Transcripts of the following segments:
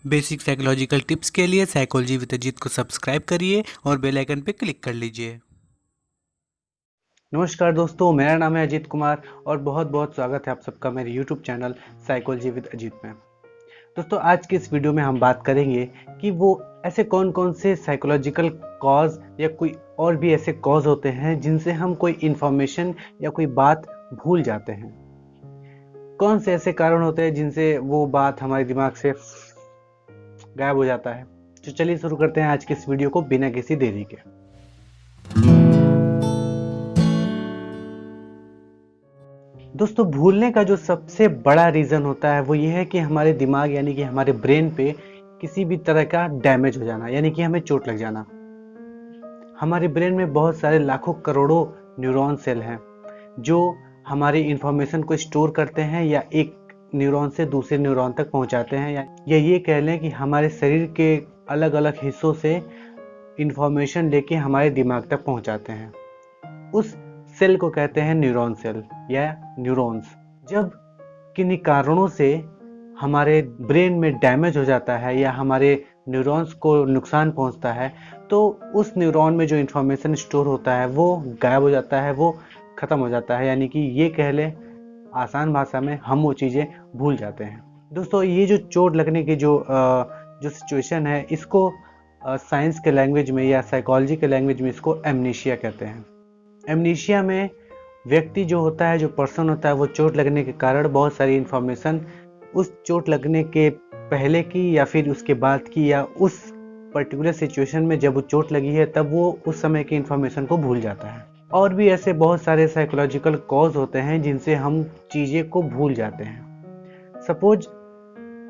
Basic psychological tips के लिए psychology with Ajit को सब्सक्राइब करिए और बेल आइकन पर क्लिक कर लीजिए। नमस्कार दोस्तों, मेरा नाम है अजीत कुमार और बहुत बहुत स्वागत है आप सबका मेरे YouTube channel psychology with Ajit में। दोस्तों, आज की इस वीडियो में हम बात करेंगे कि वो ऐसे कौन कौन से साइकोलॉजिकल कॉज या कोई और भी ऐसे कॉज होते हैं जिनसे हम कोई इन्फॉर्मेशन या कोई बात भूल जाते हैं। कौन से ऐसे कारण होते हैं जिनसे वो बात हमारे दिमाग से गायब हो जाता है। तो चलिए शुरू करते हैं आज की इस वीडियो को बिना किसी देरी के। दोस्तों, भूलने का जो सबसे बड़ा रीज़न होता है वो ये है कि हमारे दिमाग यानी कि हमारे ब्रेन पे किसी भी तरह का डैमेज हो जाना, यानी कि हमें चोट लग जाना। हमारे ब्रेन में बहुत सारे लाखों करोड़ों न्यूरॉन सेल हैं जो हमारी इंफॉर्मेशन को स्टोर करते हैं या एक न्यूरॉन से दूसरे न्यूरॉन तक पहुंचाते हैं, या ये कह लें कि हमारे शरीर के अलग अलग हिस्सों से इंफॉर्मेशन लेके हमारे दिमाग तक पहुंचाते हैं। उस सेल को कहते हैं न्यूरॉन सेल या न्यूरॉन्स। जब किन्हीं कारणों से हमारे ब्रेन में डैमेज हो जाता है या हमारे न्यूरॉन्स को नुकसान पहुंचता है, तो उस न्यूरॉन में जो इंफॉर्मेशन स्टोर होता है वो गायब हो जाता है, वो ख़त्म हो जाता है। यानी कि ये कह लें आसान भाषा में हम वो चीज़ें भूल जाते हैं। दोस्तों, ये जो चोट लगने की जो सिचुएशन है, इसको साइंस के लैंग्वेज में या साइकोलॉजी के लैंग्वेज में इसको एमनीशिया कहते हैं। एमनीशिया में व्यक्ति जो होता है, जो पर्सन होता है, वो चोट लगने के कारण बहुत सारी इंफॉर्मेशन उस चोट लगने के पहले की या फिर उसके बाद की या उस पर्टिकुलर सिचुएशन में जब वो चोट लगी है तब वो उस समय की इंफॉर्मेशन को भूल जाता है। और भी ऐसे बहुत सारे साइकोलॉजिकल कॉज होते हैं जिनसे हम चीज़ें को भूल जाते हैं। सपोज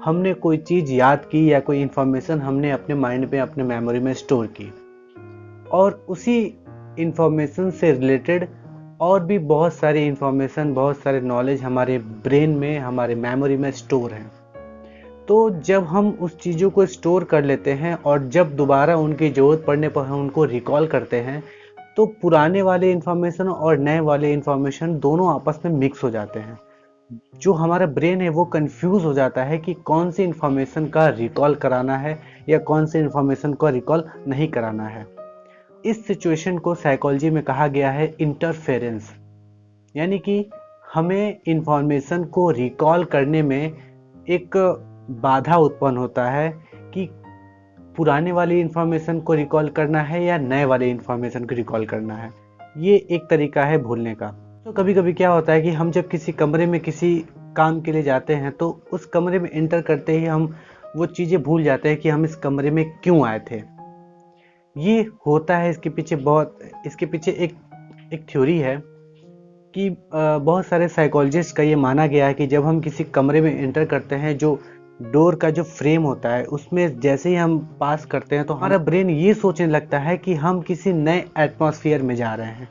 हमने कोई चीज़ याद की या कोई इंफॉर्मेशन हमने अपने माइंड में, अपने मेमोरी में स्टोर की, और उसी इंफॉर्मेशन से रिलेटेड और भी बहुत सारी इंफॉर्मेशन, बहुत सारे नॉलेज हमारे ब्रेन में, हमारे मेमोरी में स्टोर हैं। तो जब हम उस चीज़ों को स्टोर कर लेते हैं और जब दोबारा उनकी ज़रूरत पड़ने पर हम उनको रिकॉल करते हैं, तो पुराने वाले इंफॉर्मेशन और नए वाले इंफॉर्मेशन दोनों आपस में मिक्स हो जाते हैं। जो हमारा ब्रेन है वो कंफ्यूज हो जाता है कि कौन सी इंफॉर्मेशन का रिकॉल कराना है या कौन सी इंफॉर्मेशन को रिकॉल नहीं कराना है। इस सिचुएशन को साइकोलॉजी में कहा गया है इंटरफेरेंस। यानी कि हमें इंफॉर्मेशन को रिकॉल करने में एक बाधा उत्पन्न होता है कि पुराने वाली इंफॉर्मेशन को रिकॉल करना है या नए वाले इंफॉर्मेशन को रिकॉल करना है। ये एक तरीका है भूलने का। तो कभी कभी क्या होता है कि हम जब किसी कमरे में किसी काम के लिए जाते हैं तो उस कमरे में एंटर करते ही हम वो चीज़ें भूल जाते हैं कि हम इस कमरे में क्यों आए थे। ये होता है, इसके पीछे एक थ्योरी है कि बहुत सारे साइकोलॉजिस्ट का ये माना गया है कि जब हम किसी कमरे में एंटर करते हैं, जो डोर का जो फ्रेम होता है उसमें जैसे ही हम पास करते हैं तो हमारा ब्रेन ये सोचने लगता है कि हम किसी नए एटमॉस्फेयर में जा रहे हैं।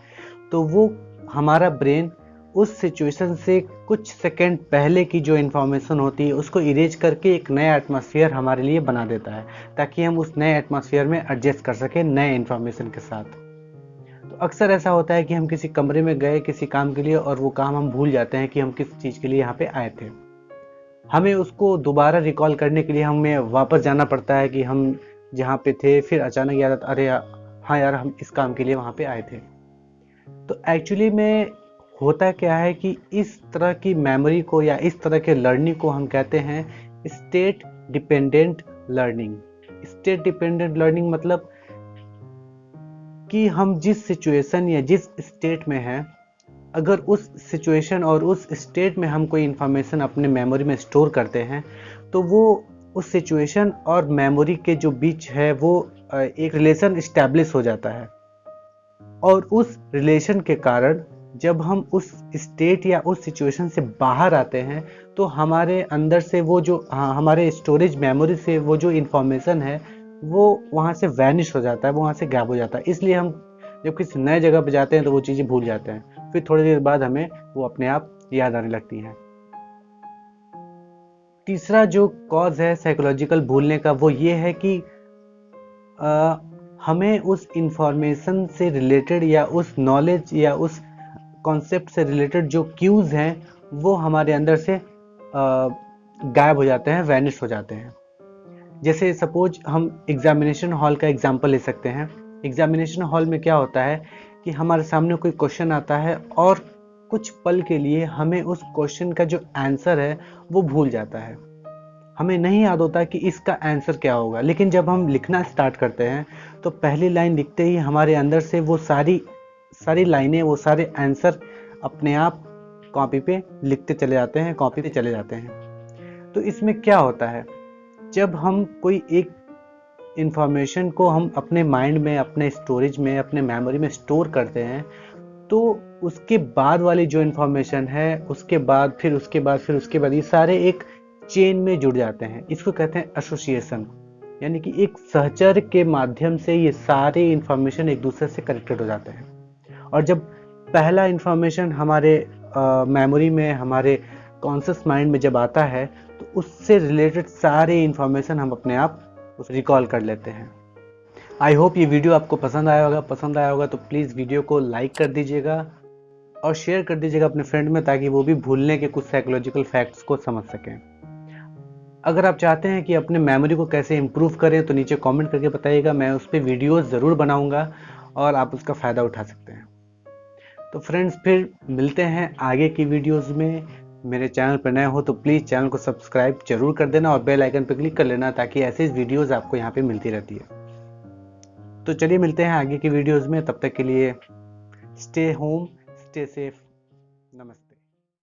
तो वो हमारा ब्रेन उस सिचुएशन से कुछ सेकंड पहले की जो इन्फॉर्मेशन होती है उसको इरेज करके एक नया एटमॉस्फेयर हमारे लिए बना देता है, ताकि हम उस नए एटमॉस्फेयर में एडजस्ट कर सकें नए इन्फॉर्मेशन के साथ। तो अक्सर ऐसा होता है कि हम किसी कमरे में गए किसी काम के लिए और वो काम हम भूल जाते हैं कि हम किस चीज़ के लिए यहाँ पे आए थे। हमें उसको दोबारा रिकॉल करने के लिए हमें वापस जाना पड़ता है कि हम जहाँ पे थे, फिर अचानक याद आता, अरे हाँ यार, हम इस काम के लिए वहाँ पे आए थे। तो एक्चुअली में होता क्या है कि इस तरह की मेमोरी को या इस तरह के लर्निंग को हम कहते हैं state dependent learning. State dependent learning मतलब कि हम जिस सिचुएशन या जिस स्टेट में हैं, अगर उस सिचुएशन और उस स्टेट में हम कोई इंफॉर्मेशन अपने मेमोरी में स्टोर करते हैं, तो वो उस सिचुएशन और मेमोरी के जो बीच है वो एक रिलेशन इस्टेब्लिश हो जाता है। और उस रिलेशन के कारण जब हम उस स्टेट या उस सिचुएशन से बाहर आते हैं तो हमारे अंदर से वो जो हमारे स्टोरेज मेमोरी से वो जो इंफॉर्मेशन है वो वहाँ से वैनिश हो जाता है, वो वहाँ से गायब हो जाता है। इसलिए हम जब किसी नए जगह पर जाते हैं तो वो चीज़ें भूल जाते हैं, फिर थोड़ी देर बाद हमें वो अपने आप याद आने लगती हैं। तीसरा जो कॉज है साइकोलॉजिकल भूलने का वो ये है कि हमें उस इंफॉर्मेशन से रिलेटेड या उस नॉलेज या उस कॉन्सेप्ट से रिलेटेड जो क्यूज हैं वो हमारे अंदर से गायब हो जाते हैं, वैनिश हो जाते हैं। जैसे सपोज हम एग्जामिनेशन हॉल का एग्जांपल ले सकते हैं। एग्जामिनेशन हॉल में क्या होता है कि हमारे सामने कोई क्वेश्चन आता है और कुछ पल के लिए हमें उस क्वेश्चन का जो आंसर है वो भूल जाता है। हमें नहीं याद होता कि इसका आंसर क्या होगा, लेकिन जब हम लिखना स्टार्ट करते हैं तो पहली लाइन लिखते ही हमारे अंदर से वो सारी लाइनें, वो सारे आंसर अपने आप कॉपी पे लिखते चले जाते हैं, कॉपी पे चले जाते हैं। तो इसमें क्या होता है, जब हम कोई एक इंफॉर्मेशन को हम अपने माइंड में, अपने स्टोरेज में, अपने मेमोरी में स्टोर करते हैं, तो उसके बाद वाली जो इंफॉर्मेशन है, उसके बाद ये सारे एक चेन में जुड़ जाते हैं। इसको कहते हैं एसोसिएशन, यानी कि एक सहचर के माध्यम से ये सारे इंफॉर्मेशन एक दूसरे से कनेक्टेड हो जाते हैं। और जब पहला इंफॉर्मेशन हमारे मेमोरी में, हमारे कॉन्शियस माइंड में जब आता है, तो उससे रिलेटेड सारे इंफॉर्मेशन हम अपने आप उसे रिकॉल कर लेते हैं। आई होप ये वीडियो आपको पसंद आया होगा तो प्लीज़ वीडियो को लाइक कर दीजिएगा और शेयर कर दीजिएगा अपने फ्रेंड में, ताकि वो भी भूलने के कुछ साइकोलॉजिकल फैक्ट्स को समझ सकें। अगर आप चाहते हैं कि अपने मेमोरी को कैसे इम्प्रूव करें तो नीचे कमेंट करके बताइएगा, मैं उस पर वीडियोज़ ज़रूर बनाऊंगा और आप उसका फ़ायदा उठा सकते हैं। तो फ्रेंड्स, फिर मिलते हैं आगे की वीडियोज़ में। मेरे चैनल पर नए हो तो प्लीज़ चैनल को सब्सक्राइब जरूर कर देना और बेल आइकन पर क्लिक कर लेना, ताकि ऐसे वीडियोज़ आपको यहाँ पे मिलती रहती है। तो चलिए मिलते हैं आगे की वीडियोज़ में, तब तक के लिए स्टे होम, स्टे सेफ।